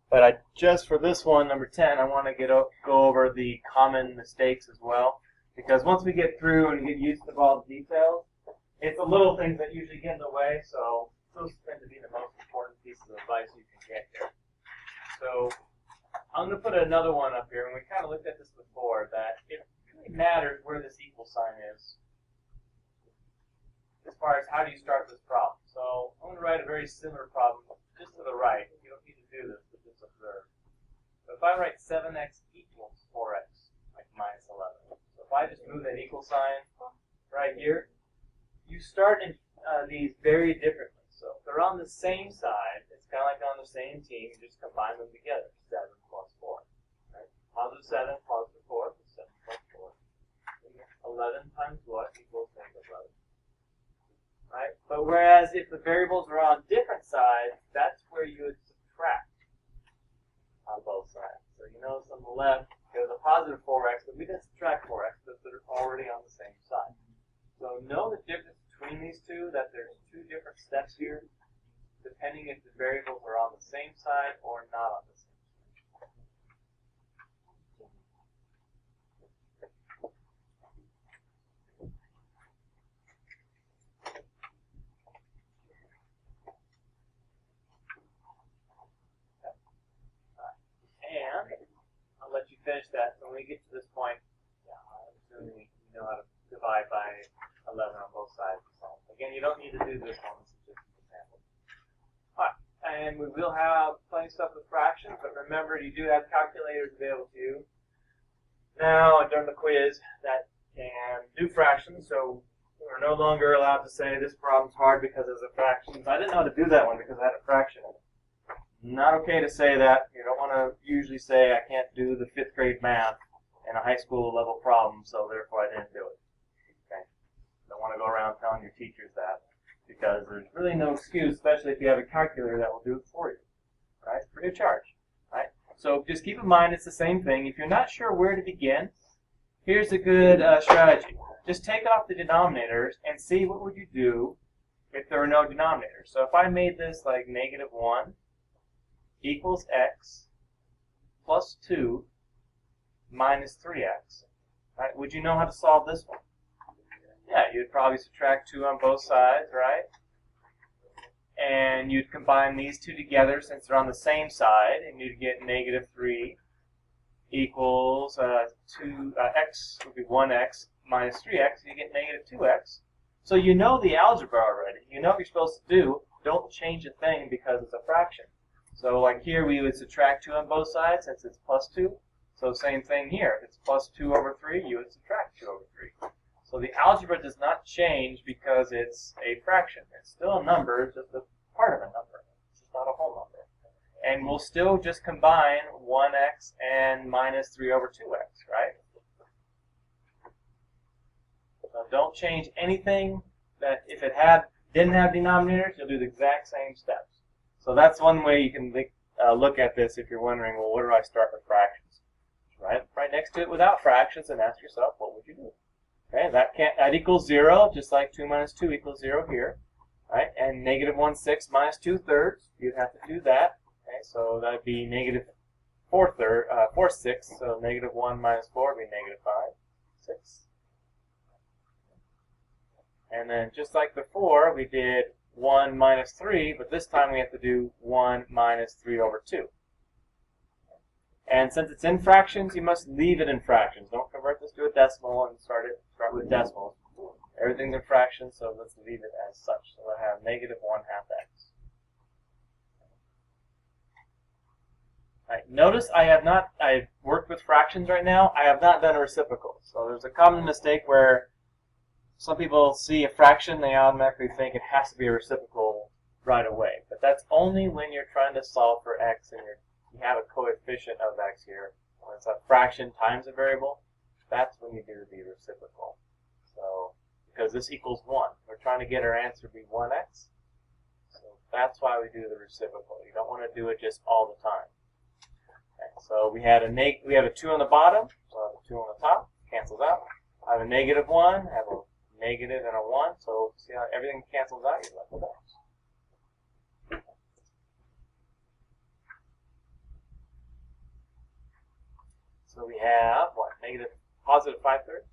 But just for this one, number 10, I want to go over the common mistakes as well. Because once we get through and get used to all the details, it's the little things that usually get in the way. So those tend to be the most important pieces of advice you can get here. So I'm going to put another one up here, and we kind of looked at this before, that it really matters where this equal sign is as far as how do you start this problem. So I'm going to write a very similar problem just to the right. You don't need to do this, but just observe. So if I write 7x equals 4x, like minus 11. So if I just move that equal sign right here, you start in these very differently. So if they're on the same side, it's kind of like on the same team, you just combine them together. 7 plus 4. Right? Positive 7, positive 4, 7 plus 4. 11 times what equals negative 11. Right? But whereas if the variables are on different sides, that's where you would subtract on both sides. So you notice on the left, there's a positive 4x, but we didn't subtract 4x because they're already on the same side. So know the difference between these two, that there's two different steps here, depending if the variables are on the same side or not on the same side. And I'll let you finish that. So when we get to this point, I'm assuming you know how to divide by 11 on both sides. Again, you don't need to do this one. This is just an example. All right. And we will have plenty of stuff with fractions, but remember, you do have calculators available to you now during the quiz that can do fractions. So we're no longer allowed to say this problem's hard because it's a fraction. I didn't know how to do that one because I had a fraction in it. Not okay to say that. You don't want to usually say I can't do the 5th grade math in a high school level problem, so therefore I didn't do it. Okay? Don't want to go around telling your teachers that, because there's really no excuse, especially if you have a calculator that will do it for you. Right? Free of charge. Right? So just keep in mind it's the same thing. If you're not sure where to begin, here's a good strategy. Just take off the denominators and see what would you do if there were no denominators. So if I made this like negative 1 equals x plus 2 minus 3x. Right? Would you know how to solve this one? Yeah, you'd probably subtract 2 on both sides, right? And you'd combine these two together since they're on the same side, and you'd get negative 3 equals x would be 1x minus 3x, you get negative 2x. So you know the algebra already. You know what you're supposed to do. Don't change a thing because it's a fraction. So like here we would subtract 2 on both sides since it's plus 2. So same thing here. If it's plus 2 over 3, you would subtract 2 over 3. So the algebra does not change because it's a fraction. It's still a number, it's just a part of a number. It's just not a whole number. And we'll still just combine 1x and minus 3 over 2x, right? So don't change anything. That if it didn't have denominators, you'll do the exact same steps. So that's one way you can look at this if you're wondering, well, where do I start with fractions? Right next to it without fractions, and ask yourself, what would you do? Okay, that equals 0, just like 2 minus 2 equals 0 here. Right? And negative 1/6 minus 2/3, you'd have to do that. Okay, so that would be negative 4/6, so negative 1 minus 4 would be negative 5/6. And then just like before, we did 1 minus 3, but this time we have to do 1 minus 3 over 2. And since it's in fractions, you must leave it in fractions. Don't convert this to a decimal and start with decimals. Everything's in fractions, so let's leave it as such. So I have negative 1/2 x. Right, notice I've worked with fractions right now. I have not done a reciprocal. So there's a common mistake where some people see a fraction, they automatically think it has to be a reciprocal right away. But that's only when you're trying to solve for x and you have a coefficient of x here. When it's a fraction times a variable, that's when you do the reciprocal. So, because this equals 1. We're trying to get our answer to be 1x. So that's why we do the reciprocal. You don't want to do it just all the time. Okay, so we have a 2 on the bottom, so I have a 2 on the top, cancels out. I have a negative 1, I have a negative and a 1, so see how everything cancels out? You're left with x. So we have, what, positive 5/3?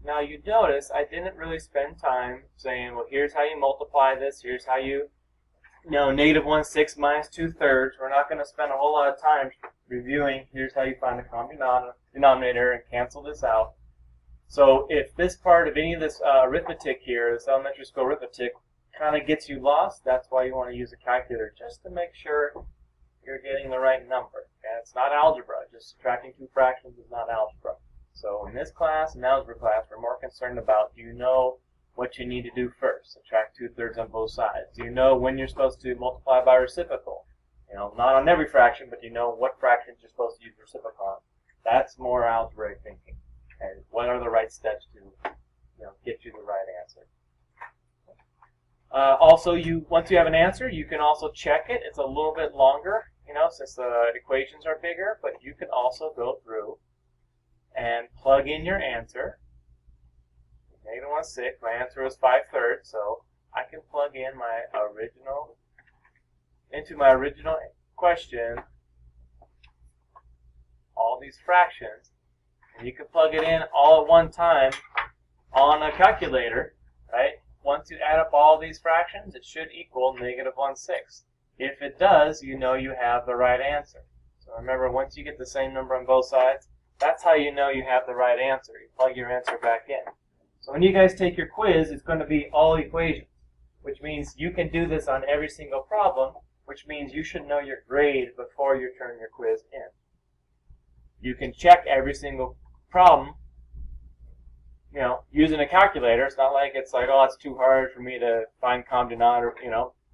Now you notice I didn't really spend time saying, well, here's how you multiply this, here's how you, negative 1/6 minus 2/3. We're not going to spend a whole lot of time reviewing, here's how you find the common denominator and cancel this out. So if this part of any of this arithmetic here, this elementary school arithmetic, kind of gets you lost, that's why you want to use a calculator, just to make sure you're getting the right number. Okay? It's not algebra. Just subtracting two fractions is not algebra. So in this class, in algebra class, we're more concerned about, do you know what you need to do first? Subtract 2/3 on both sides. Do you know when you're supposed to multiply by reciprocal? Not on every fraction, but do you know what fractions you're supposed to use reciprocal on? That's more algebraic thinking. And what are the right steps to, get you the right answer? Also, once you have an answer, you can also check it. It's a little bit longer, since the equations are bigger, but you can also go through and plug in your answer. Negative 1/6. My answer was 5/3, so I can plug in into my original question all these fractions, and you can plug it in all at one time on a calculator, right? Once you add up all these fractions, it should equal negative 1/6. If it does, you know you have the right answer. So remember, once you get the same number on both sides, that's how you know you have the right answer. You plug your answer back in. So when you guys take your quiz, it's going to be all equations, which means you can do this on every single problem, which means you should know your grade before you turn your quiz in. You can check every single problem, using a calculator. It's not like it's like, oh, it's too hard for me to find common denominator.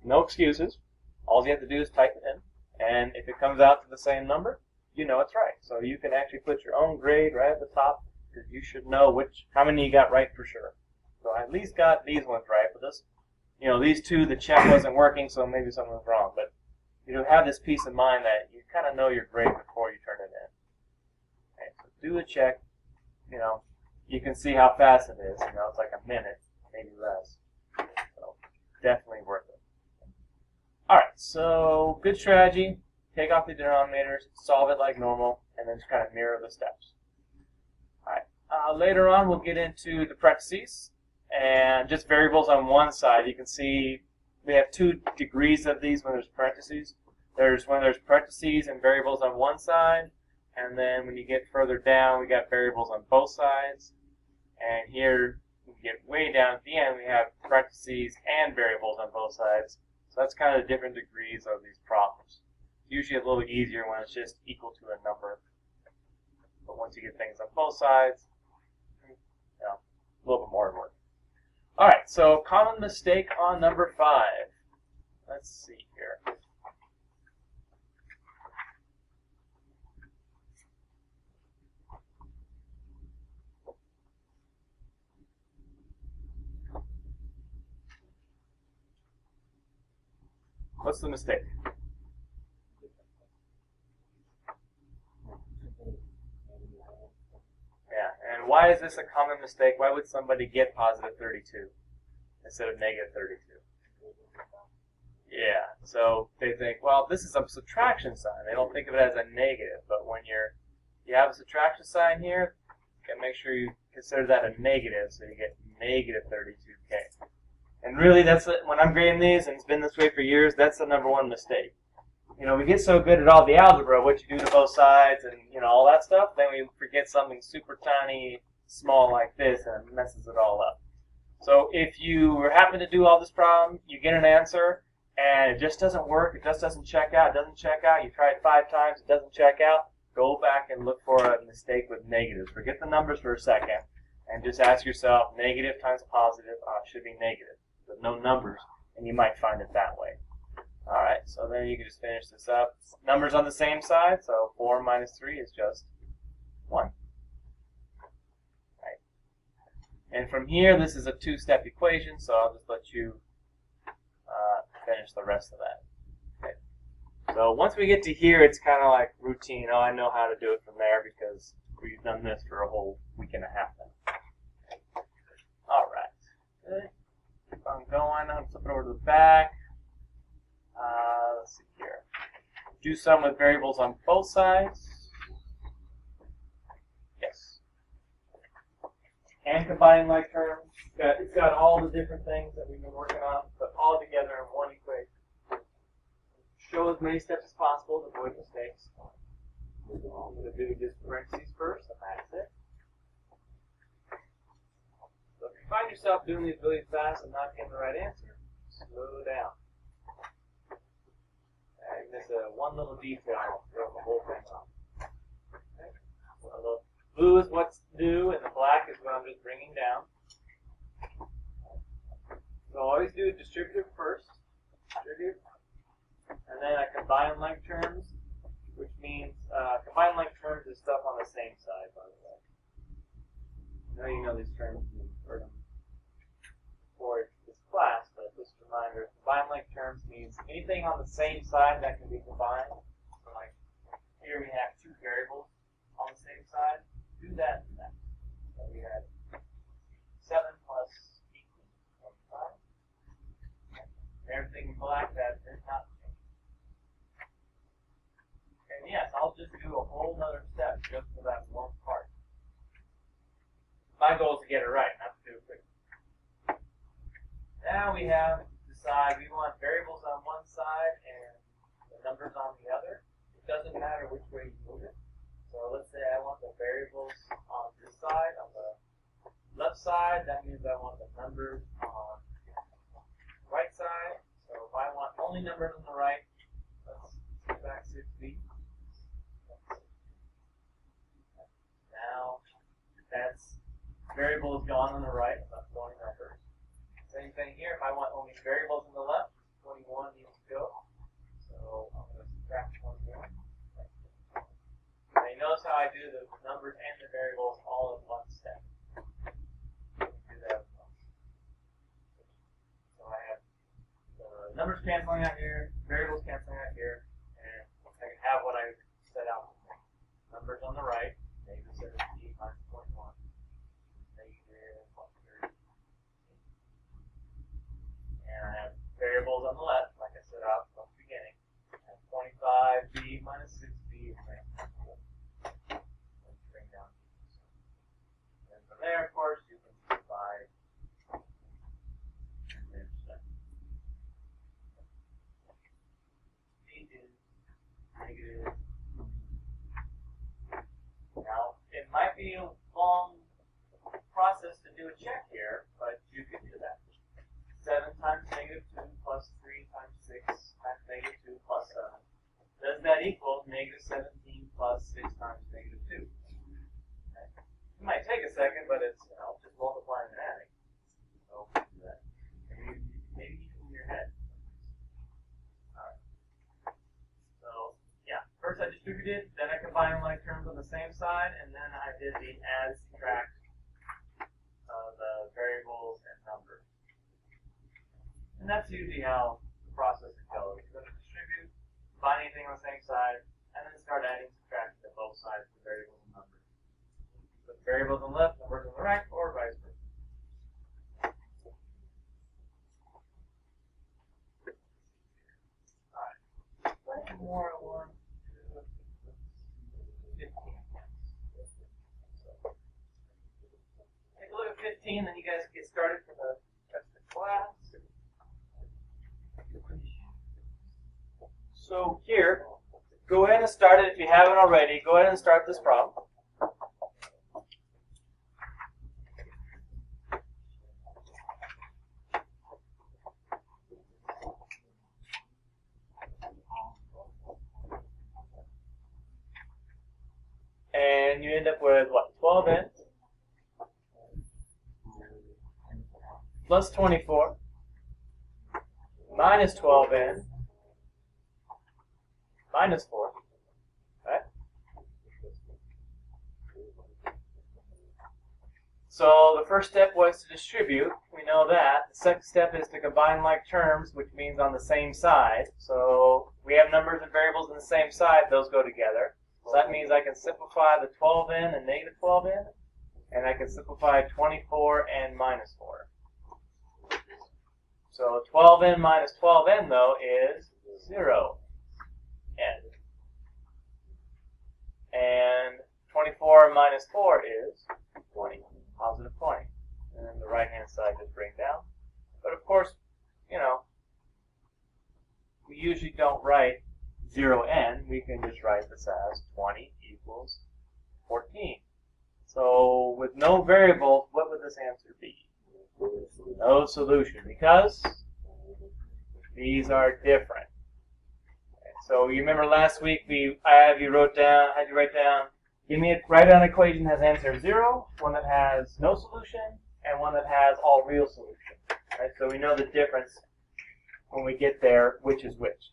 No excuses. All you have to do is type it in, and if it comes out to the same number, you know it's right. So you can actually put your own grade right at the top, because you should know how many you got right for sure. So I at least got these ones right, but these two, the check wasn't working, so maybe something was wrong. But have this peace of mind that you kind of know your grade before you turn it in. Okay, so do a check. You can see how fast it is. It's like a minute, maybe less. So definitely worth it. All right, so good strategy. Take off the denominators, solve it like normal, and then just kind of mirror the steps. All right. Later on, we'll get into the parentheses and just variables on one side. You can see we have 2 degrees of these when there's parentheses. There's when there's parentheses and variables on one side, and then when you get further down, we got variables on both sides. And here, when you get way down at the end, we have parentheses and variables on both sides. So that's kind of the different degrees of these problems. It's usually a little easier when it's just equal to a number. But once you get things on both sides, a little bit more work. All right, so common mistake on number 5. Let's see here. What's the mistake? Yeah, and why is this a common mistake? Why would somebody get positive 32 instead of negative 32? Yeah, so they think, well, this is a subtraction sign. They don't think of it as a negative, but when you have a subtraction sign here, you can make sure you consider that a negative, so you get negative 32k. And really, when I'm grading these, and it's been this way for years, that's the number one mistake. We get so good at all the algebra, what you do to both sides, and all that stuff, then we forget something super tiny, small like this, and it messes it all up. So if you happen to do all this problem, you get an answer, and it just doesn't work, it just doesn't check out, you try it 5 times, it doesn't check out, go back and look for a mistake with negatives. Forget the numbers for a second, and just ask yourself, negative times positive should be negative, with no numbers, and you might find it that way. All right, so then you can just finish this up. Numbers on the same side, so 4 minus 3 is just 1. Right. And from here, this is a 2-step equation, so I'll just let you finish the rest of that. Okay. So once we get to here, it's kind of like routine. Oh, I know how to do it from there because we've done this for a whole week and a half now. Okay. All right. Okay. I'm going. I'm flipping over to the back. Let's see here. do some with variables on both sides? Yes. And combining like terms. It's got all the different things that we've been working on, but all together in one equation. Show as many steps as possible to avoid mistakes. I'm going to do just parentheses first, and that's it. So if you find yourself doing these really fast and not getting the right answer, slow down. And miss one little detail, throw the whole thing off. Okay. So the blue is what's new, and the black is what I'm just bringing down. So always do distributive first. Distribute. And then I combine like terms, which means combine like terms is stuff on the same side, by the way. I know you know these terms, you've heard them before this class, but just a reminder, combine like terms means anything on the same side that can be combined. So like here we have two variables on the same side. Do that next. So we had 7 plus 18. Everything black that is not changed. And yes, I'll just do a whole nother step just for that one part. My goal is to get it right, not to do it quickly. Now we have to decide we want variables on one side and the numbers on the other. It doesn't matter which way you move it. So let's say I want the variables on this side, on the left side, that means I want the numbers on right side. So if I want only numbers on the right, let's go back 6b. Now that's variable is gone on the right, I'm not throwing numbers. Same thing here, if I want only variables on the left, 21 needs to go. So I'm going to subtract 21. Now you notice how I do the numbers and the variables all in one step. Do that as well. So I have numbers canceling out here, variables canceling out here, and I can have what I set out. Numbers on the right, negative 17 minus 21, negative 30. And I have variables on the left, like I set out from the beginning. I have 25b minus 6b, and bring down. And from there, of course, you can divide. Negative. Now, it might be a long process to do a check here, but you can do that. 7 times negative 2 plus 3 times 6 times negative 2 plus 7. Does that equal negative 17 plus 6 times negative 2? Okay. It might take a second, but it's just multiplying and adding. So do that. Maybe even in your head. First I distributed, then I combined like terms on the same side, and then I did the add, subtract, the variables and numbers. And that's usually how the process goes. You're going to distribute, combine anything on the same side, and then start adding, subtracting to both sides of the variables and numbers. Put variables on the left, numbers on the right, or vice versa. Alright. One more one. 15, then you guys get started for the rest of the class. So here, go ahead and start it if you haven't already. Go ahead and start this problem. And you end up with what? 12n plus 24 minus 12n minus 4. Right? So the first step was to distribute. We know that. The second step is to combine like terms, which means on the same side. So we have numbers and variables on the same side. Those go together. So that means I can simplify the 12n and negative 12n, and I can simplify 24 and minus 4. So 12n minus 12n, though, is 0n. And 24 minus 4 is 20, positive 20. And then the right-hand side just bring down. But of course, you know, we usually don't write 0n. We can just write this as 20 equals 14. So with no variables, what would this answer be? No solution, because these are different. Okay, so you remember last week I had you write down, write down an equation that has answer 0, one that has no solution, and one that has all real solution. Right? So we know the difference when we get there, which is which.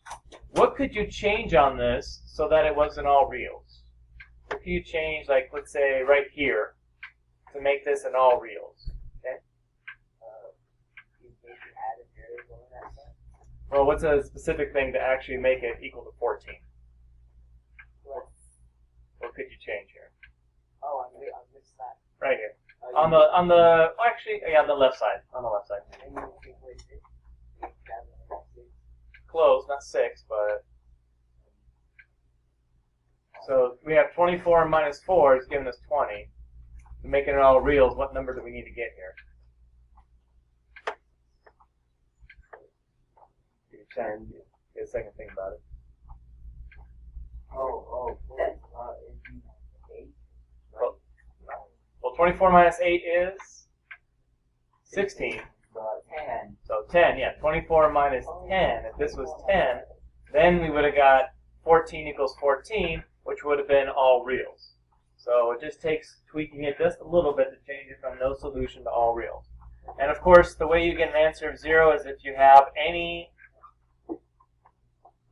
What could you change on this so that it wasn't all reals? What could you change, like let's say right here, to make this an all reals? Okay. Well, what's a specific thing to actually make it equal to 14? What could you change here? Oh, on this side. Right here. On the actually, yeah, on the left side. On the left side. Close, not 6, but so we have 24 minus 4 is giving us 20. To make it all reals, what number do we need to get here? 10. Get a second think about it. Well, 24 minus 8 is 16. 10. So 10, yeah. 24 minus 10. If this was 10, then we would have got 14 equals 14, which would have been all reals. So it just takes tweaking it just a little bit to change it from no solution to all reals. And of course, the way you get an answer of 0 is if you have any,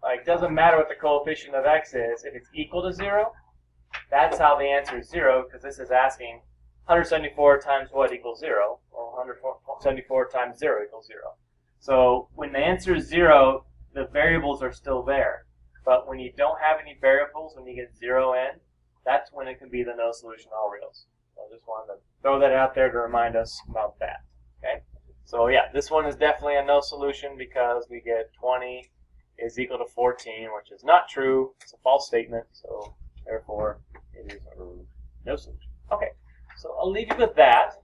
like, doesn't matter what the coefficient of x is, if it's equal to 0, that's how the answer is 0, because this is asking 174 times what equals 0? Well, 174 times 0 equals 0. So when the answer is 0, the variables are still there. But when you don't have any variables, when you get 0n, that's when it can be the no solution all reals. So I just wanted to throw that out there to remind us about that. Okay? So yeah, this one is definitely a no solution because we get 20 is equal to 14, which is not true. It's a false statement, so therefore it is a no solution. Okay, so I'll leave you with that.